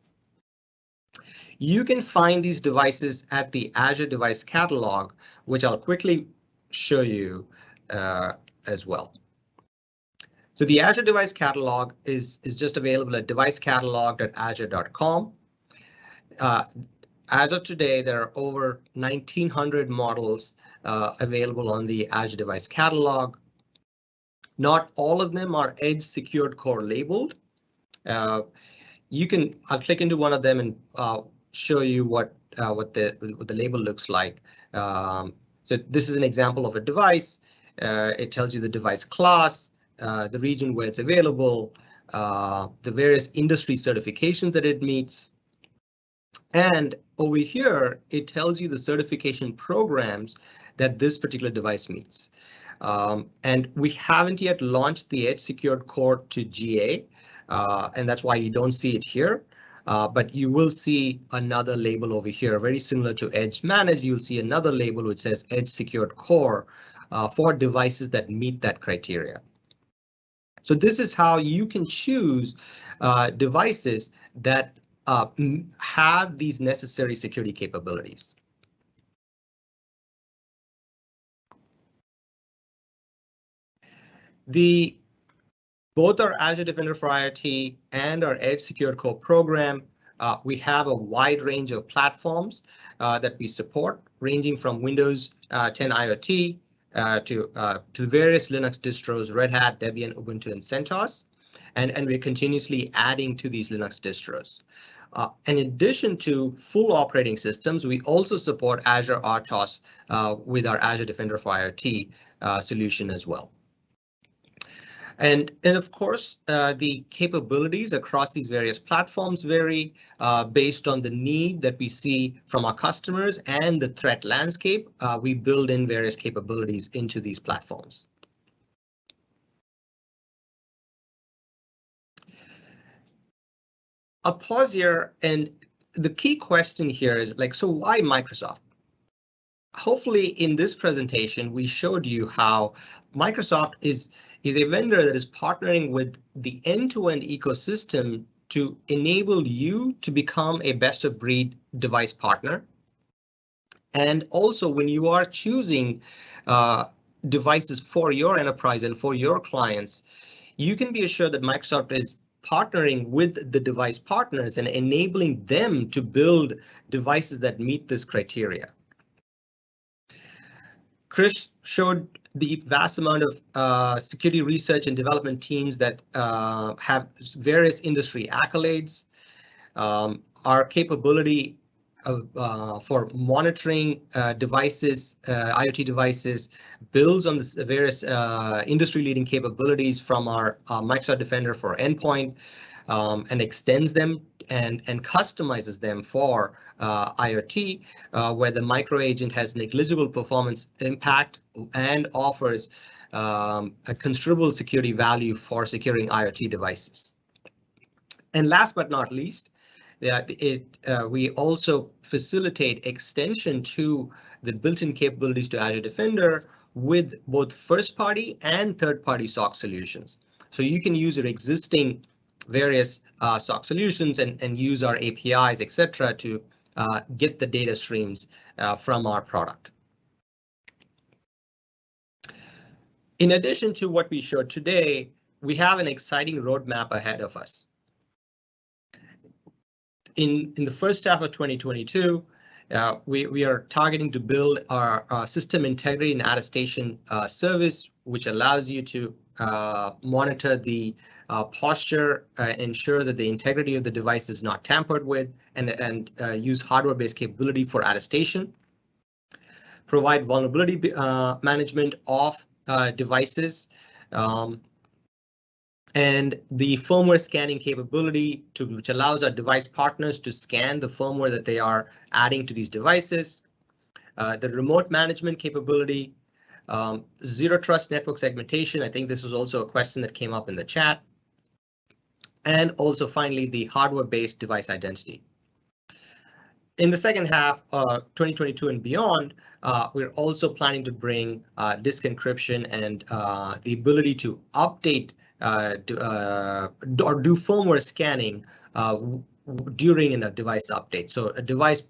You can find these devices at the Azure Device Catalog, which I'll quickly show you as well. So the Azure Device Catalog is just available at devicecatalog.azure.com. As of today, there are over 1,900 models available on the Azure Device Catalog. Not all of them are Edge Secured Core labeled. I'll click into one of them and show you what the label looks like. So this is an example of a device. It tells you the device class, the region where it's available, the various industry certifications that it meets. And over here, it tells you the certification programs that this particular device meets. And we haven't yet launched the Edge Secured Core to GA, and that's why you don't see it here. But you will see another label over here, very similar to Edge Managed. You'll see another label which says Edge Secured Core for devices that meet that criteria. So this is how you can choose devices that have these necessary security capabilities. Both our Azure Defender for IoT and our Edge Secured Core program, we have a wide range of platforms that we support, ranging from Windows 10 IoT to various Linux distros, Red Hat, Debian, Ubuntu, and CentOS, and we're continuously adding to these Linux distros. In addition to full operating systems, we also support Azure RTOS with our Azure Defender for IoT solution as well. And of course, the capabilities across these various platforms vary based on the need that we see from our customers and the threat landscape. We build in various capabilities into these platforms. I'll pause here, and the key question here is like, so why Microsoft? Hopefully in this presentation, we showed you how Microsoft is a vendor that is partnering with the end-to-end ecosystem to enable you to become a best-of-breed device partner. And also when you are choosing devices for your enterprise and for your clients, you can be assured that Microsoft is partnering with the device partners and enabling them to build devices that meet this criteria. Chris showed the vast amount of security research and development teams that have various industry accolades. Our capability for monitoring devices, IoT devices, builds on the various industry-leading capabilities from our Microsoft Defender for endpoint, and extends them and customizes them for IoT, where the micro agent has negligible performance impact and offers a considerable security value for securing IoT devices. And last but not least, we also facilitate extension to the built-in capabilities to Azure Defender with both first-party and third-party SOC solutions. So you can use your existing various SOC solutions and use our APIs, etc., to get the data streams from our product. In addition to what we showed today, we have an exciting roadmap ahead of us. In the first half of 2022, we are targeting to build our system integrity and attestation service, which allows you to monitor the posture, ensure that the integrity of the device is not tampered with, and use hardware-based capability for attestation. Provide vulnerability management of devices, and the firmware scanning capability which allows our device partners to scan the firmware that they are adding to these devices. The remote management capability, zero trust network segmentation. I think this was also a question that came up in the chat. And also finally, the hardware-based device identity. In the second half of 2022 and beyond, we're also planning to bring disk encryption and the ability to update or do firmware scanning during a device update. So a device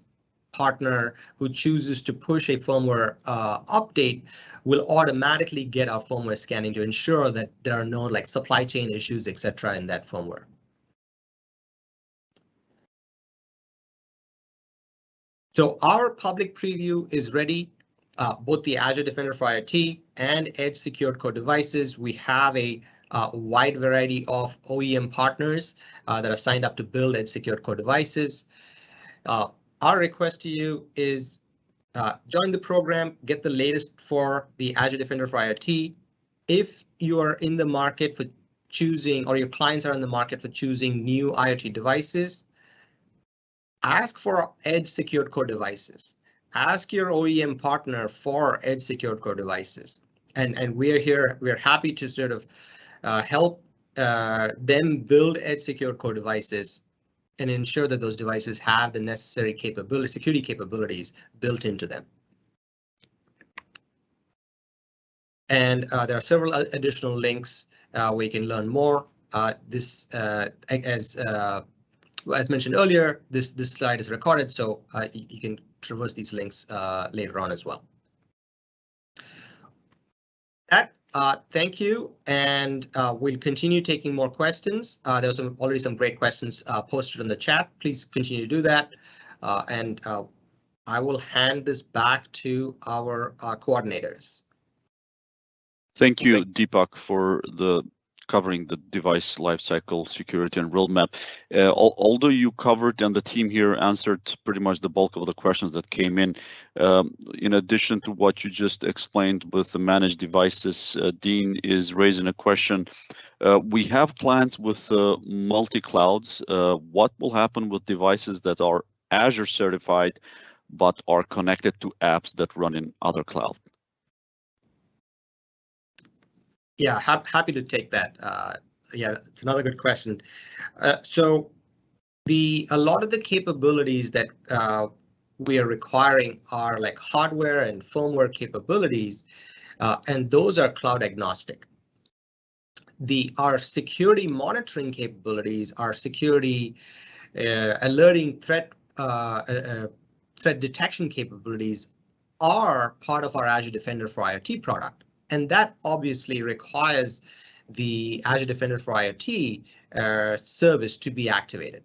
partner who chooses to push a firmware update will automatically get our firmware scanning to ensure that there are no like supply chain issues, etc. in that firmware. So our public preview is ready. Both the Azure Defender for IoT and Edge Secured Core devices. We have a wide variety of OEM partners that are signed up to build Edge Secured Core devices. Our request to you is join the program, get the latest for the Azure Defender for IoT. If you are in the market for choosing, or your clients are in the market for choosing new IoT devices, ask for Edge Secured Core devices. Ask your OEM partner for Edge Secured Core devices. And we're here, we're happy to sort of help them build Edge Secured Core devices and ensure that those devices have the necessary security capabilities built into them. And there are several additional links where you can learn more. As mentioned earlier, this slide is recorded, so you can traverse these links later on as well. Thank you, and we'll continue taking more questions. There's already some great questions posted in the chat. Please continue to do that, and I will hand this back to our coordinators. Thank you, Deepak, for the covering the device lifecycle security and roadmap. Although you covered and the team here answered pretty much the bulk of the questions that came in addition to what you just explained with the managed devices, Dean is raising a question. We have plans with multi-clouds. What will happen with devices that are Azure certified but are connected to apps that run in other cloud? Yeah, happy to take that. Yeah, it's another good question. So a lot of the capabilities that we are requiring are like hardware and firmware capabilities, and those are cloud agnostic. Our security monitoring capabilities, our security alerting threat detection capabilities are part of our Azure Defender for IoT product. And that obviously requires the Azure Defender for IoT service to be activated.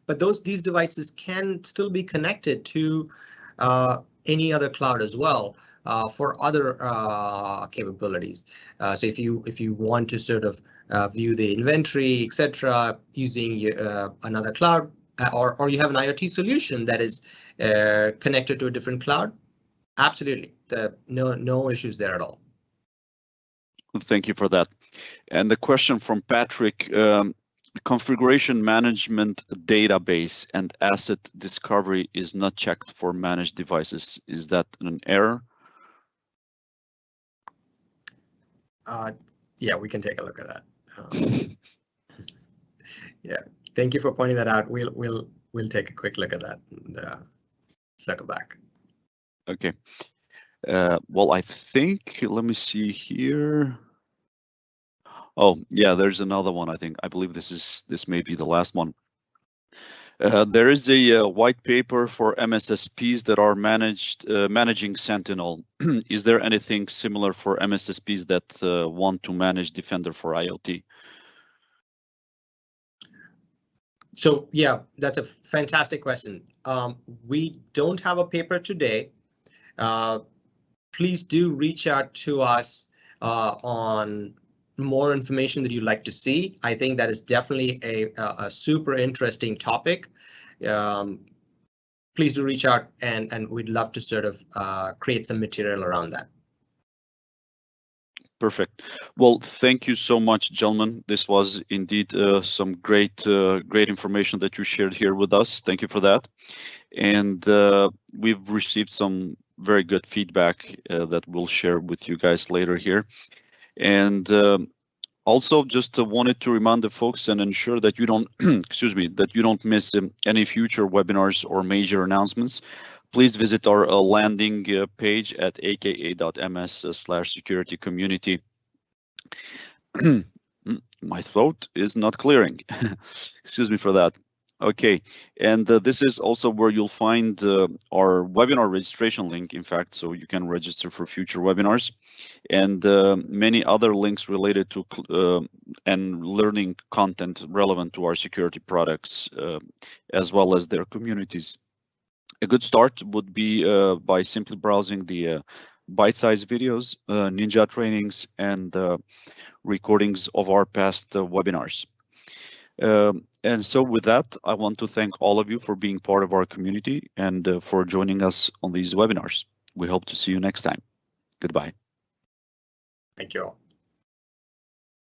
But these devices can still be connected to any other cloud as well for other capabilities. So if you want to sort of view the inventory, etc., using another cloud, or you have an IoT solution that is connected to a different cloud, absolutely, no issues there at all. Thank you for that. And the question from Patrick, configuration management database and asset discovery is not checked for managed devices. Is that an error? Yeah, we can take a look at that. Yeah, thank you for pointing that out. We'll take a quick look at that and circle back. Okay. Well, I think, let me see here. Oh, yeah, there's another one. I believe this may be the last one. There is a white paper for MSSPs that are managing Sentinel. Is there anything similar for MSSPs that want to manage Defender for IoT? So yeah, that's a fantastic question. We don't have a paper today. Please do reach out to us on more information that you'd like to see. I think that is definitely a super interesting topic. Please do reach out, and we'd love to sort of create some material around that. Perfect. Well, thank you so much, gentlemen. This was indeed some great information that you shared here with us. Thank you for that. And we've received some very good feedback that we'll share with you guys later here. And also just wanted to remind the folks and ensure that you don't, excuse me, that you don't miss any future webinars or major announcements. Please visit our landing page at aka.ms/security community. My throat is not clearing. Excuse me for that. Okay, and this is also where you'll find our webinar registration link, in fact, so you can register for future webinars, and many other links related to and learning content relevant to our security products, as well as their communities. A good start would be by simply browsing the bite-sized videos, ninja trainings, and recordings of our past webinars. And so with that, I want to thank all of you for being part of our community and for joining us on these webinars. We hope to see you next time. Goodbye. Thank you all.